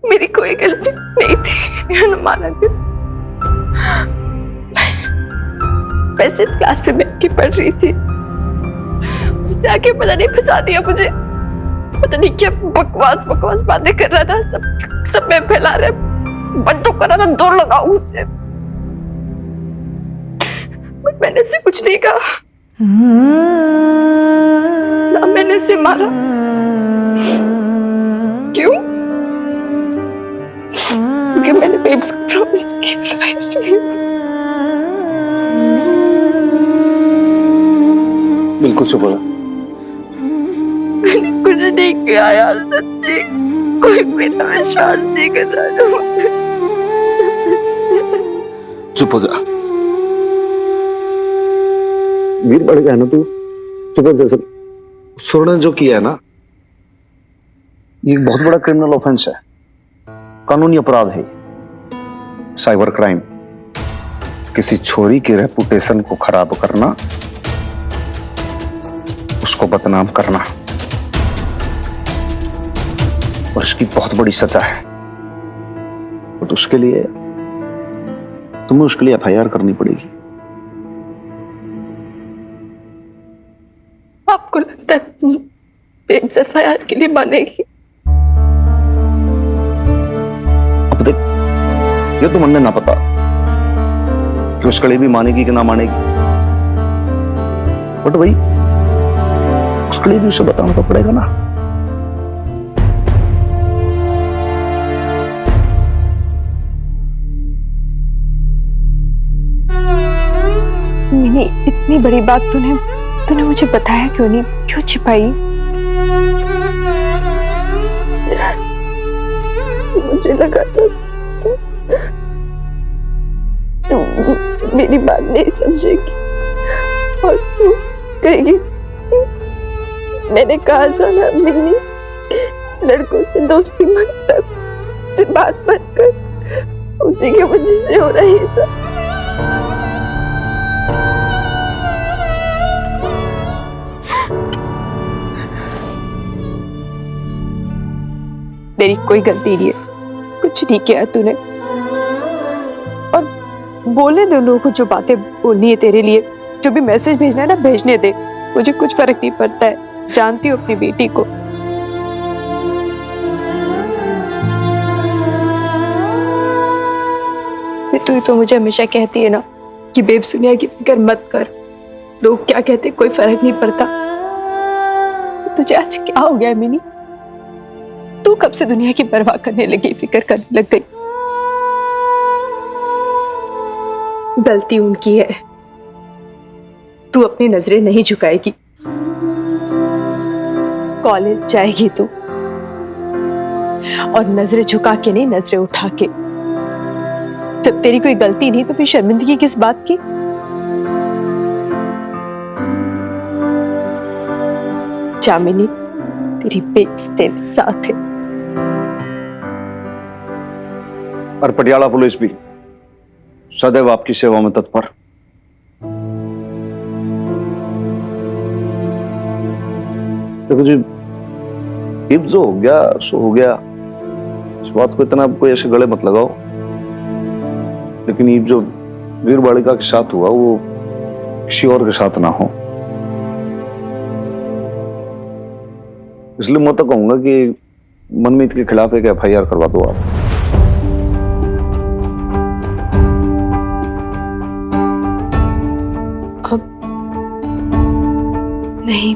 मेरी कोई गलती नहीं थी हनुमाना की। मैं सिर्फ क्लास में बैठ के पढ़ रही थी, उसने आके पता नहीं फंसा दिया मुझे। पता नहीं क्या बकवास बकवास बातें कर रहा था, सब में फैला रहे, बंद तो कर रहा था, दौड़ लगाऊं उससे, बट मैंने उसे कुछ नहीं कहा। ना मैंने उसे मारा। क्यों? क्योंकि मैंने बेब्स को प्रॉमिस किया था, इसलिए। बिल्कुल चुप हो जा। मैंने कुछ नहीं किया यार, सच्ची कोई मेरा विश्वास नहीं कर रहा। चुप हो जा। वीर बढ़ गया ना तू, चुप हो जा। स्वर्ण जो किया है ना, ये एक बहुत बड़ा क्रिमिनल ऑफेंस है, कानूनी अपराध है, साइबर क्राइम। किसी छोरी की रेपुटेशन को खराब करना, उसको बदनाम करना, और इसकी बहुत बड़ी सजा है। तो उसके लिए तुम्हें उसके लिए एफआईआर करनी पड़ेगी। आपको लगता है बेब्स एफआईआर के लिए मानेगी? अब देख, ये तो मन में ना पता कि उसके लिए भी मानेगी कि ना मानेगी, बट भाई उसके लिए भी उसे बताना तो पड़ेगा ना। मिनी, इतनी बड़ी बात तूने मुझे बताया क्यों नहीं? क्यों छिपाई? मुझे लगा था तू मेरी बात नहीं समझेगी और तू कहेगी मैंने कहा था ना मिनी, लड़कों से दोस्ती मत कर, से बात मत कर, उसी की वजह से हो रहा है ये सब। तेरी कोई गलती नहीं है, कुछ नहीं किया तूने। और बोले दो लोगों को जो बातें बोलनी है तेरे लिए, जो भी मैसेज भेजना है ना भेजने दे, मुझे कुछ फर्क नहीं पड़ता है। जानती हूँ अपनी बेटी को। तू तो मुझे हमेशा कहती है ना कि बेब सुनिया की फिक्र मत कर, लोग क्या कहते कोई फर्क नहीं पड़ता। तुझे आज क्या हो गया मिनी? तू कब से दुनिया की परवाह करने लगी, फिक्र करने लग गई? गलती उनकी है, तू अपनी नजरें नहीं झुकाएगी। कॉलेज जाएगी तू, और नजरें झुका के नहीं, नजरें उठा के। जब तेरी कोई गलती नहीं तो फिर शर्मिंदगी किस बात की? जामिनी, तेरी बेब्स तेरे साथ है। और पटियाला पुलिस भी सदैव आपकी सेवा में तत्पर। देखो जी, अब जो हो गया सो हो गया, इस बात को इतना कोई ऐसे गले मत लगाओ। लेकिन ये जो वीर बालिका के साथ हुआ वो किसी और के साथ ना हो, इसलिए मैं तो कहूंगा कि मनमीत के खिलाफ एक एफआईआर करवा दो आप। नहीं,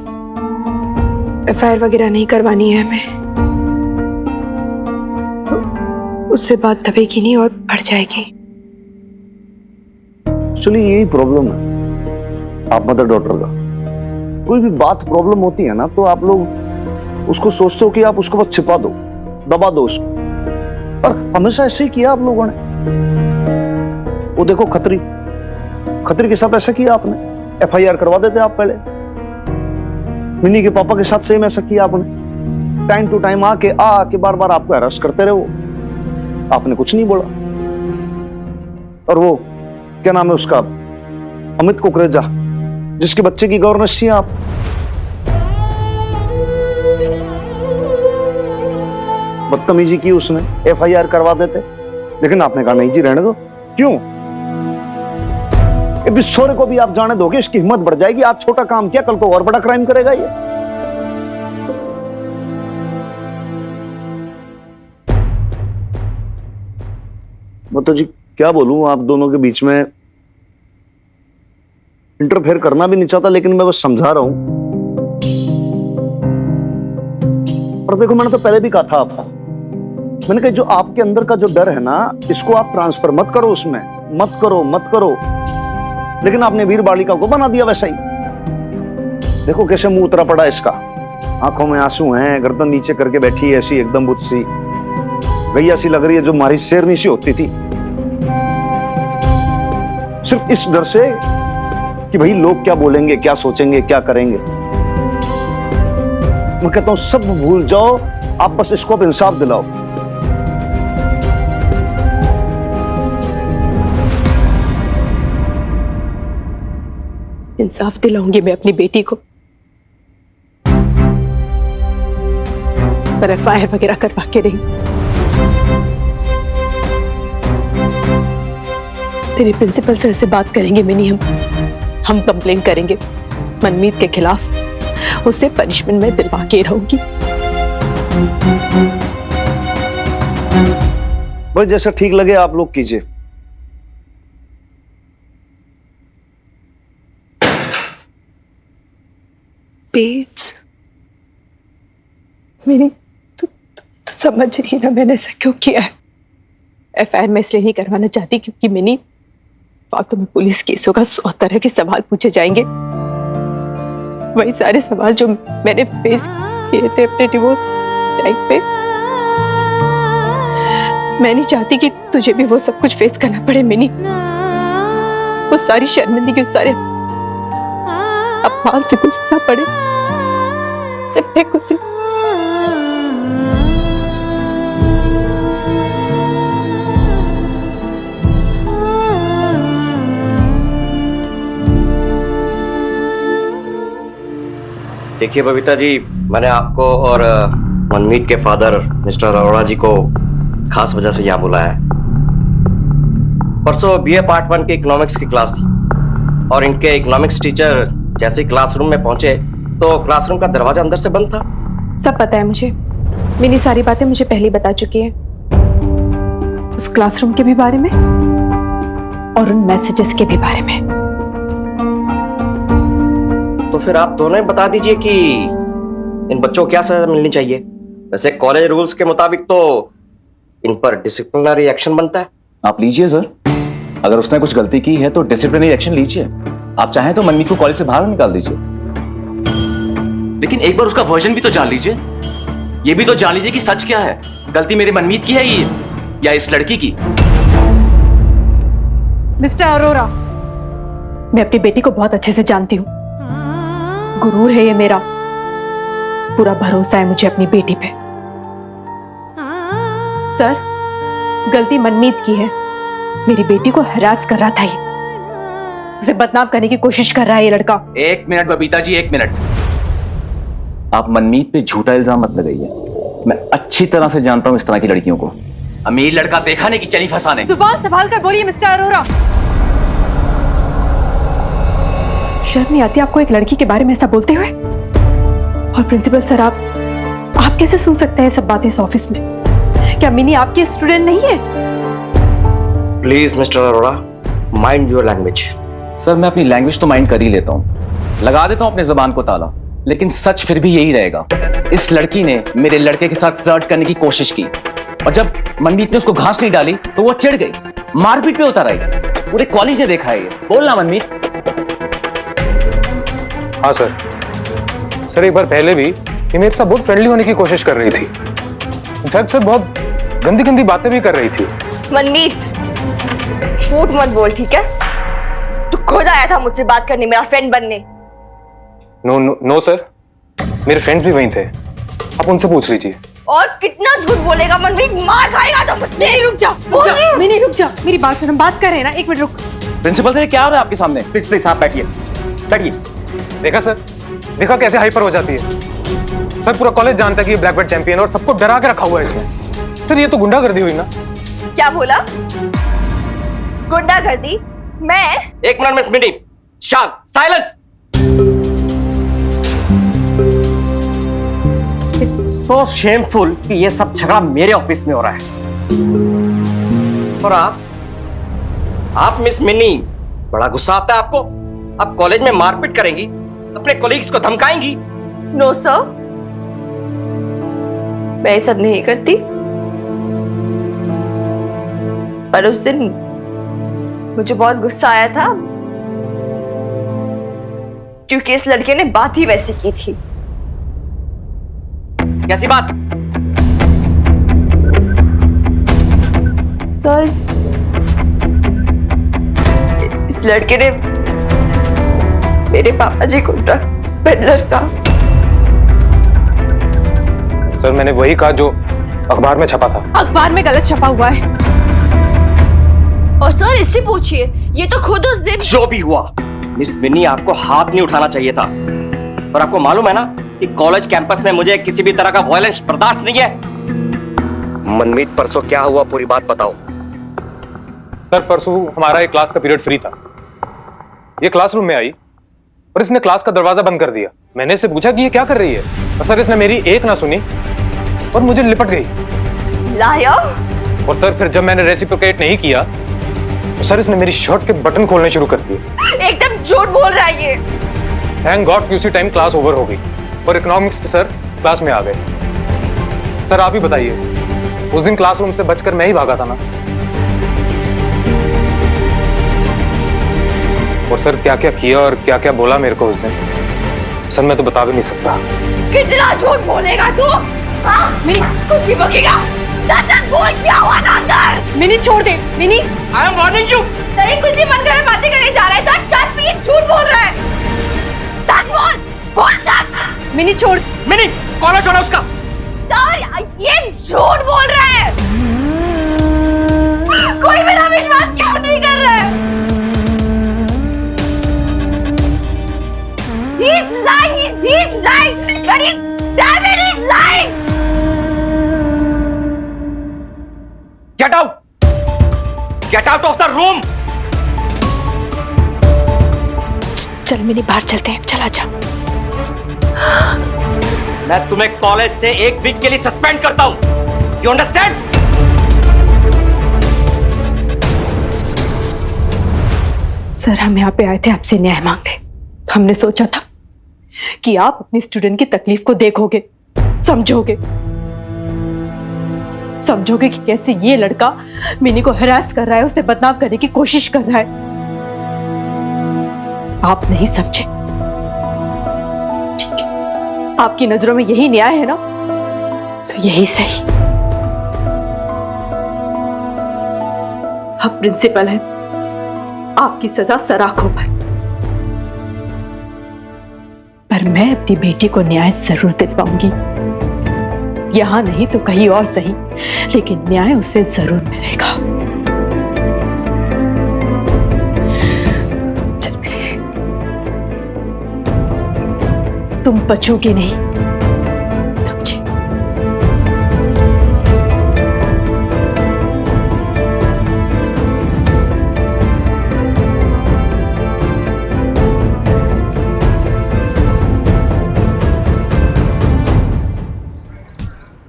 एफआईआर वगैरह नहीं करवानी है हमें। उससे बात दबेगी नहीं और बढ़ जाएगी। चलिए, यही प्रॉब्लम है आप मदर डॉटर का। कोई भी बात प्रॉब्लम होती है ना, तो आप लोग उसको सोचते हो कि आप उसको बस छिपा दो, दबा दो उसको, और हमेशा ऐसे ही किया आप लोगों ने। वो देखो खत्री के साथ ऐसा किया आपने, एफआईआर करवा देते आप पहले। मिनी के पापा के साथ सेम ऐसा किया आपने, टाइम टू टाइम आके बार बार आपको अरेस्ट करते रहे वो, आपने कुछ नहीं बोला। और वो क्या नाम है उसका, अमित कुकरेजा, जिसके बच्चे की गवर्नेंस थी आप। बदतमीजी की उसने, FIR करवा देते, लेकिन आपने कहा नहीं जी रहने दो। क्यों? इस बिस्सोरे को भी आप जाने दोगे, इसकी हिम्मत बढ़ जाएगी। आज छोटा काम किया, कल को और बड़ा क्राइम करेगा ये। मैं तो जी क्या बोलूं, आप दोनों के बीच में इंटरफेयर करना भी नहीं चाहता, लेकिन मैं बस समझा रहा हूं। और देखो, मैंने तो पहले भी कहा था आपको, मैंने कहा जो आपके अंदर का जो डर है ना, इसको आप ट्रांसफर मत करो उसमें, मत करो। लेकिन आपने वीर बालिका को बना दिया वैसा ही। देखो कैसे मुंह उतरा पड़ा इसका, आंखों में आंसू हैं, गर्दन नीचे करके बैठी है ऐसी एकदम बुत सी, गैया सी लग रही है जो मारी शेरनी सी होती थी, सिर्फ इस डर से कि भाई लोग क्या बोलेंगे, क्या सोचेंगे, क्या करेंगे। मैं कहता हूं सब भूल जाओ, आप बस इसको अब इंसाफ दिलाओ। इंसाफ दिलाऊंगी मैं अपनी बेटी को, पर FIR वगैरह करवा के नहीं। तेरे प्रिंसिपल सर से बात करेंगे मिनी, हम कंप्लेन करेंगे मनमीत के खिलाफ, उसे पनिशमेंट में दिलवा के रहूंगी। बस जैसा ठीक लगे आप लोग कीजिए। बेब्स, मेरी तू समझ रही ना मैंने ऐसा क्यों किया है। FIR मैं इसलिए नहीं करवाना चाहती क्योंकि मिनी फालतू में पुलिस केसों का 100 तरह के सवाल पूछे जाएंगे, वही सारे सवाल जो मैंने फेस किए थे अपने डिवोर्स टाइम पे। मैं नहीं चाहती कि तुझे भी वो सब कुछ फेस करना पड़े मिनी, वो सारी शर्मिंदगी, उस सारे अपमान से गुजरना पड़े। सिर्फ मैं कुछ देखिए बबीता जी, मैंने आपको और मनमीत के फादर मिस्टर अरोड़ा जी को खास वजह से यहाँ बुलाया है। परसों BA पार्ट 1 की इकोनॉमिक्स की क्लास थी और इनके इकोनॉमिक्स टीचर जैसे ही क्लासरूम में पहुंचे तो क्लासरूम का दरवाजा अंदर से बंद था। सब पता है मुझे, मेरी सारी बातें मुझे पहले बता चुकी है, उस क्लासरूम के भी बारे में और उन मैसेजेस के भी बारे में। तो फिर आप दोनों ही बता दीजिए कि इन बच्चों को क्या सजा मिलनी चाहिए। वैसे कॉलेज रूल्स के मुताबिक तो इन पर डिसिप्लिनरी एक्शन बनता है। आप लीजिए सर, अगर उसने कुछ गलती की है तो डिसिप्लिनरी एक्शन लीजिए। आप चाहें तो मनमीत को कॉलेज से बाहर निकाल दीजिए। लेकिन एक बार उसका वर्जन भी तो जान लीजिए, ये भी तो जान लीजिए कि सच क्या है। गलती मेरे मनमीत की है ये या इस लड़की की? मिस्टर अरोरा, मैं अपनी बेटी को बहुत अच्छे से जानती हूँ, गुरूर है ये मेरा, पूरा भरोसा है मुझे अपनी बेटी पे। सर, गलती मनमीत की है, मेरी बेटी को हरास कर रहा था ये, उसे बदनाम करने की कोशिश कर रहा है ये लड़का। एक मिनट बबीता जी, एक मिनट। आप मनमीत पे झूठा इल्जाम मत लगाइए, मैं अच्छी तरह से जानता हूं इस तरह की लड़कियों को। अमीर लड़का देखा नहीं कि चली फंसाने। जुबान संभाल कर बोलिए मिस्टर अरोरा। शर्म नहीं आती आपको एक लड़की के बारे में ऐसा बोलते हुए? और प्रिंसिपल सर, आप कैसे सुन सकते हैं सब बातें इस ऑफिस में? क्या मिनी आपकी स्टूडेंट नहीं है? Please mister Arora, mind your language. Sir, मैं अपनी लैंग्वेज तो माइंड कर ही लेता हूं, लगा देता हूं अपने जुबान को ताला, लेकिन सच फिर भी यही रहेगा। इस लड़की ने मेरे लड़के के साथ फ्लर्ट करने की कोशिश की और जब मनमीत ने उसको घास नहीं डाली तो वो चिढ़ गई, मारपीट पे उतर आई। पूरे कॉलेज ने देखा है ये। बोलना मनमीत। हाँ सर, एक बार पहले भी ये मेरे साथ बहुत फ्रेंडली होने की कोशिश कर रही थी, इनफैक्ट सर बहुत गंदी गंदी बातें भी कर रही थी। मनमीत, झूठ मत बोल, ठीक है? तू खुद आया था मुझसे बात करने, मेरा फ्रेंड बनने। नो सर, मेरे फ्रेंड्स भी वहीं थे, आप उनसे पूछ लीजिए। और कितना झूठ बोलेगा मनमीत, मार खाएगा तो मुझसे। नहीं, रुक जा, मिनी रुक जा, मेरी बात सुन, हम बात कर रहे हैं ना, एक मिनट रुक। प्रिंसिपल सर, क्या हो रहा है आपके सामने? प्लीज प्लीज आप बैठिए, बैठिए। देखा सर, देखा कैसे हाइपर हो जाती है। सर पूरा कॉलेज जानता है कि ये ब्लैक बेल्ट चैंपियन और सबको डरा के रखा हुआ है इसमें। सर ये तो गुंडागर्दी हुई ना। क्या बोला? गुंडागर्दी? मैं? एक मिनट मिस मिनी, शांत, साइलेंस। इट्स सो शेमफुल कि ये सब झगड़ा मेरे ऑफिस में हो रहा है। और आप मिस मिनी, बड़ा गुस्सा आता है आपको? आप कॉलेज में मारपीट करेंगी, अपने कोलीग्स को धमकाएंगी? नो सर, मैं ये सब नहीं करती। पर उस दिन मुझे बहुत गुस्सा आया था क्योंकि इस लड़के ने बात ही वैसी की थी। कैसी बात? सर, इस लड़के ने मेरे पापा जी को ड्रग पेडलर का। सर मैंने वही कहा जो अखबार में छपा था। अखबार में गलत छपा हुआ है। और सर इससे पूछिए, ये तो खुद उस दिन। जो भी हुआ मिस मिनी, आपको हाथ नहीं उठाना चाहिए था। और आपको मालूम है ना कि कॉलेज कैंपस में मुझे किसी भी तरह का वायलेंस बर्दाश्त नहीं है। मनमीत, परसों क्या हुआ, पूरी बात बताओ। सर परसों हमारा एक क्लास का पीरियड फ्री था। ये क्लासरूम में आई और इसने क्लास का दरवाजा बंद कर दिया। मैंने इससे पूछा कि ये क्या कर रही है, और सर इसने मेरी एक ना सुनी और मुझे लिपट गई। लायर। और सर फिर जब मैंने रेसिप्रोकेट नहीं किया तो सर इसने मेरी शर्ट के बटन खोलने शुरू कर दिए। एकदम झूठ बोल रहा है ये। थैंक गॉड कि उसी टाइम क्लास ओवर हो गई और इकोनॉमिक्स के सर क्लास में आ गए। सर आप ही बताइए, उस दिन क्लासरूम से बचकर मैं ही भागा था ना। और सर क्या क्या किया और क्या क्या बोला मेरे को उस दिन, सर मैं तो बता भी नहीं सकता। कितना झूठ बोलेगा तू? हाँ? मिनी कुछ भी बकेगा। सच बोल, क्या हुआ ना अंदर? मिनी छोड़ दे। Mini, I am warning you. नहीं, कुछ भी मन करे बातें करने जा रहा है सर। ट्रस्ट मी, ये झूठ बोल रहा है। सच बोल, बोल सच। मिनी छोड़। मिनी, कॉलर छोड़ो उसका। सर ये झूठ बोल रहा है। कोई मेरा विश्वास क्यों नहीं कर रहा है? He's lying. He's lying. But damn it, he's lying. Get out! Get out of the room! चल मिनी, बाहर चलते हैं। चला जा। मैं तुम्हें कॉलेज से एक वीक के लिए सस्पेंड करता हूं। You understand? सर हम यहाँ पे आए थे आपसे न्याय मांगने। हमने सोचा था कि आप अपनी स्टूडेंट की तकलीफ को देखोगे, समझोगे कि कैसे ये लड़का मिनी को हरास कर रहा है, उसे बदनाम करने की कोशिश कर रहा है। आप नहीं समझे। ठीक है, आपकी नजरों में यही न्याय है ना, तो यही सही। आप प्रिंसिपल हैं, आपकी सजा सराखों पर मैं अपनी बेटी को न्याय जरूर दिलवाऊंगी। यहां नहीं तो कहीं और सही, लेकिन न्याय उसे जरूर मिलेगा। चल मेरे, तुम बचोगे नहीं, समझे?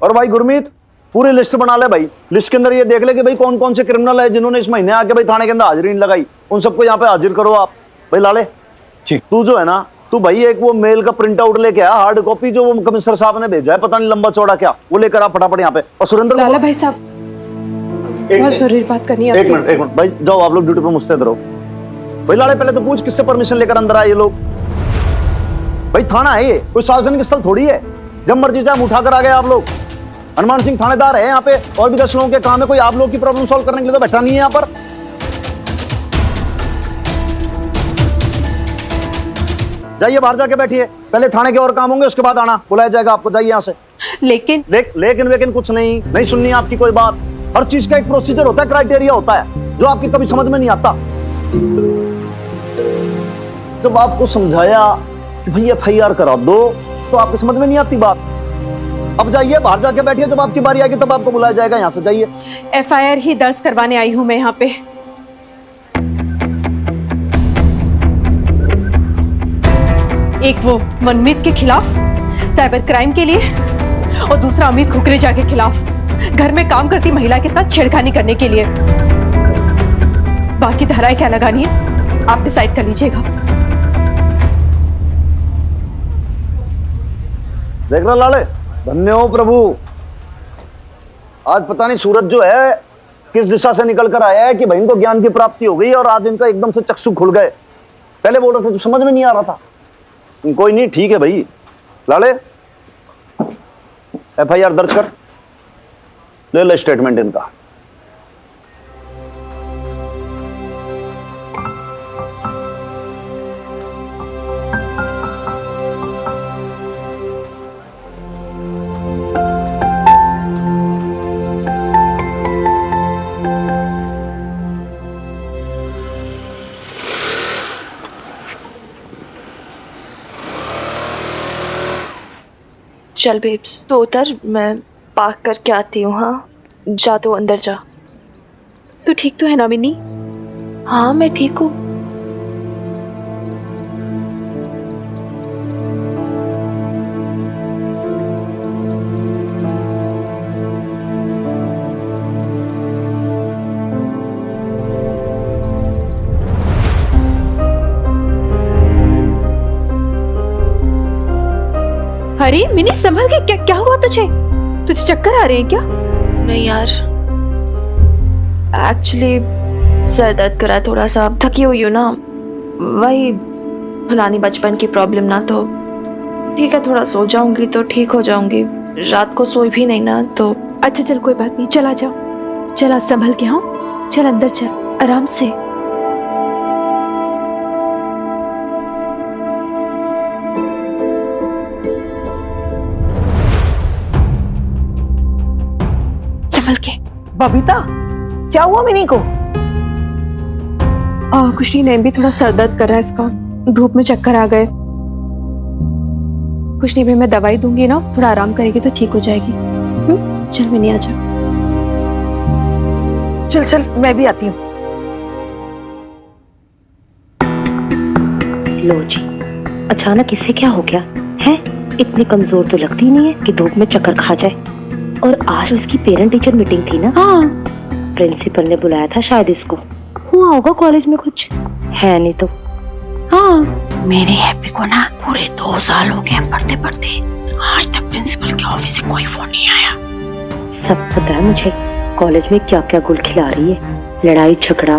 और भाई गुरमीत, पूरी लिस्ट बना ले भाई। लिस्ट के अंदर ये देख ले कि भाई कौन कौन से क्रिमिनल है जिन्होंने इस महीने आके भाई थाने के अंदर हाजिरी नहीं लगाई। उन सबको यहाँ पे हाजिर करो आप। भाई लाले जी। तू जो है ना, तू भाई एक वो मेल का प्रिंट आउट लेके आ, हार्ड कॉपी जो वो कमिश्नर साहब ने भेजा है, पता नहीं लंबा चौड़ा क्या, वो लेकर आ फटाफट यहाँ पे। और सुरेंद्र लाला भाई साहब, बहुत जरूरी बात करनी है। एक मिनट भाई, जाओ आप लोग ड्यूटी पे मुस्तैद रहो। भाई लाले पहले तो पूछ किससे परमिशन लेकर अंदर आए ये लोग। भाई थाना है ये, कोई सार्वजनिक स्थल थोड़ी है, जब मर्जी चाहे उठा कर आ गए आप लोग। हनुमान सिंह थानेदार है यहाँ पे, और भी 10 लोगों के काम है, कोई आप लोग की प्रॉब्लम सॉल्व करने के लिए तो बैठा नहीं है यहाँ पर। जाइए बाहर जाके बैठिए, पहले थाने के और काम होंगे, उसके बाद आना, बुलाया जाएगा आपको। जाइए यहाँ से। लेकिन कुछ नहीं सुननी है आपकी कोई बात। हर चीज का एक प्रोसीजर होता है, क्राइटेरिया होता है, जो आपकी कभी समझ में नहीं आता। जब आपको समझाया कि भाई FIR करा दो, तो आपको समझ में नहीं आती बात। अब जाइए, बाहर जाके बैठिए, जब आपकी बारी आएगी तब आपको बुलाया जाएगा, यहाँ से जाइए। FIR ही दर्ज करवाने आई हूं मैं यहाँ पे। एक वो मनमीत के खिलाफ साइबर क्राइम के लिए, और दूसरा अमित कुकरेजा के खिलाफ घर में काम करती महिला के साथ छेड़खानी करने के लिए। बाकी धाराएं क्या लगानी है आप डिसाइड कर लीजिएगा। देख रहा लाले, धन्य हो प्रभु, आज पता नहीं सूरज जो है किस दिशा से निकल कर आया है कि भाई इनको ज्ञान की प्राप्ति हो गई और आज इनका एकदम से चक्षु खुल गए। पहले बोल रहे थे तो समझ में नहीं आ रहा था। कोई नहीं, ठीक है भाई। लाले FIR दर्ज कर, ले ले स्टेटमेंट इनका। चल बेब्स, तो उतर, मैं पार्क करके आती हूँ। हाँ जा, तो अंदर जा। तो ठीक तो है ना मिनी? हाँ मैं ठीक हूँ। अरे मिनी संभल के, क्या क्या हुआ तुझे? तुझे चक्कर आ रहे हैं क्या? नहीं यार, एक्चुअली सर दर्द करा, थोड़ा सा थकी हुई हूँ ना, वही पुरानी बचपन की प्रॉब्लम ना। तो ठीक है, थोड़ा सो जाऊंगी तो ठीक हो जाऊंगी। रात को सोई भी नहीं ना तो। अच्छा चल कोई बात नहीं, चला जाओ, चला संभल के। हाँ चल अंदर चल, आराम से। संभल के। बबीता, क्या हुआ मिनी को? कुछ नहीं, भी थोड़ा सर दर्द कर रहा है इसका, धूप में चक्कर आ गए। कुछ नहीं, भी मैं दवाई दूंगी ना, थोड़ा आराम करेगी तो ठीक हो जाएगी। चल मिनी आ जा। चल चल, मैं भी आती हूँ। लो जी, अचानक इसे क्या हो गया है? इतनी कमजोर तो लगती नहीं है कि धूप में चक्कर खा जाए। और आज उसकी पेरेंट टीचर मीटिंग थी ना? हाँ, प्रिंसिपल ने बुलाया था शायद इसको। हुआ होगा कॉलेज में कुछ, है नहीं तो। हाँ, मेरे हैप्पी को ना पूरे 2 साल हो गए पढ़ते पढ़ते, आज तक प्रिंसिपल के ऑफिस से कोई फोन नहीं आया। सब पता है मुझे कॉलेज में क्या क्या गुल खिला रही है, लड़ाई झगड़ा,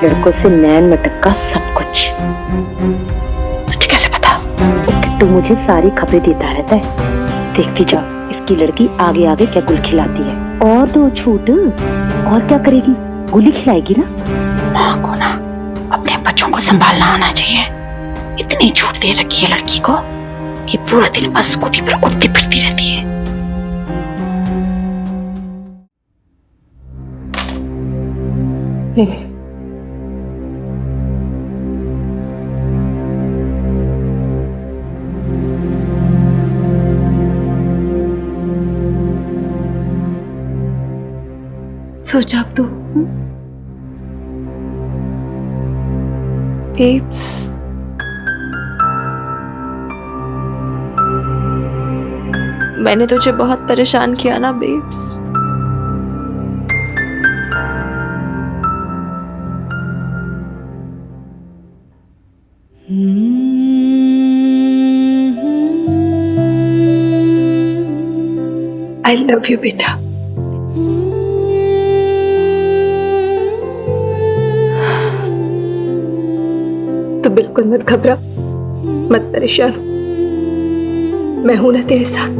लड़कों से नैन मटक्का, सब कुछ। तुझे कैसे पता? तू मुझे सारी खबरें देता रहता है, देखती जा इसकी लड़की आगे आगे क्या गुल खिलाती है। और 2 छूट और क्या करेगी, गुली खिलाएगी ना। माँ को ना अपने बच्चों को संभालना आना चाहिए। इतनी छूट दे रखी है लड़की को कि पूरा दिन बस स्कूटी पर उड़ती फिरती रहती है। सोच अब तू। बेब्स, मैंने तुझे बहुत परेशान किया ना बेब्स। I love you बेटा। तो बिल्कुल मत घबरा, मत परेशान, मैं हूं ना तेरे साथ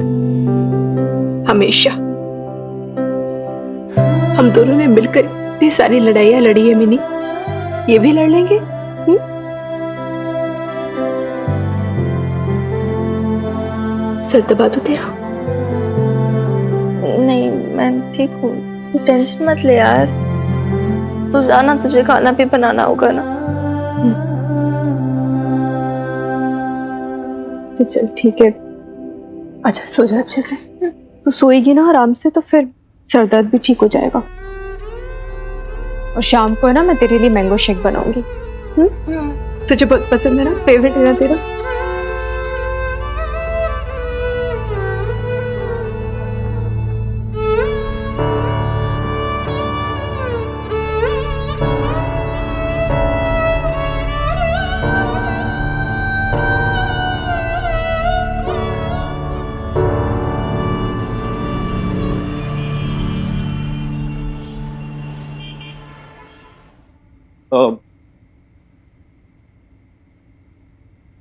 हमेशा। हम दोनों ने मिलकर इतनी सारी लड़ाइयां लड़ी है मिनी, ये भी लड़ लेंगे। सर दबा दो तेरा। नहीं मैं ठीक हूँ, टेंशन मत ले यार। तू जाना, तुझे खाना भी बनाना होगा ना। चल ठीक है, अच्छा सो जा अच्छे से। तू सोएगी ना आराम से तो फिर सर दर्द भी ठीक हो जाएगा। और शाम को है ना मैं तेरे लिए मैंगो शेक बनाऊंगी। तुझे बहुत पसंद है ना, फेवरेट है ना तेरा।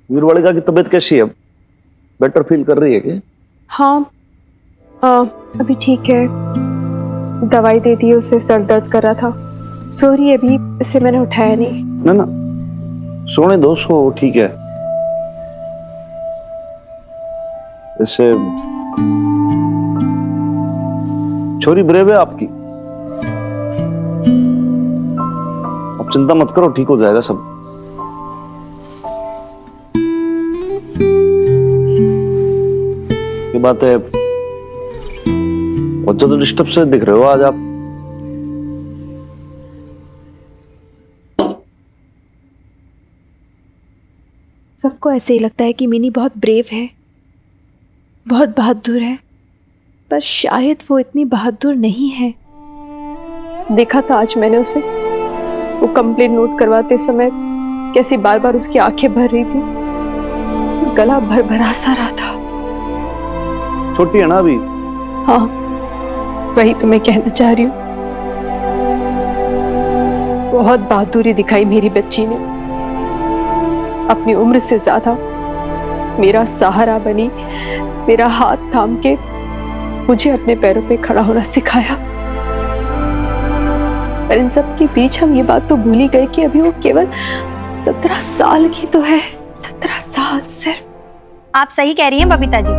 वीरवालिका की तबीयत कैसी है? बेटर फील कर रही है क्या? हाँ अभी ठीक है, दवाई दे दी उसे, सर दर्द कर रहा था, सो रही है अभी, इसे मैंने उठाया नहीं। ना ना, सोने दो, सो ठीक है। इससे छोरी ब्रेव है आपकी, अब चिंता मत करो, ठीक हो जाएगा सब। ये बात है, बहुत ज्यादा डिस्टर्ब से दिख रहे हो आज आप। सबको ऐसे ही लगता है कि मिनी बहुत ब्रेव है, बहुत बहादुर है, पर शायद वो इतनी बहादुर नहीं है। देखा था आज मैंने उसे, वो कंप्लेंट नोट करवाते समय कैसी बार बार उसकी आंखें भर रही थी, गला भरभरा सा रहा था। छोटी है ना अभी। हाँ वही तो मैं कहना चाह रही हूँ, बहुत बहादुरी दिखाई मेरी बच्ची ने, अपनी उम्र से ज्यादा मेरा सहारा बनी, मेरा हाथ थाम के मुझे अपने पैरों पे खड़ा होना सिखाया। पर इन सब के बीच हम ये बात तो भूल ही गए कि अभी वो केवल 17 साल की तो है, 17 साल सिर्फ। आप सही कह रही हैं बबीता जी,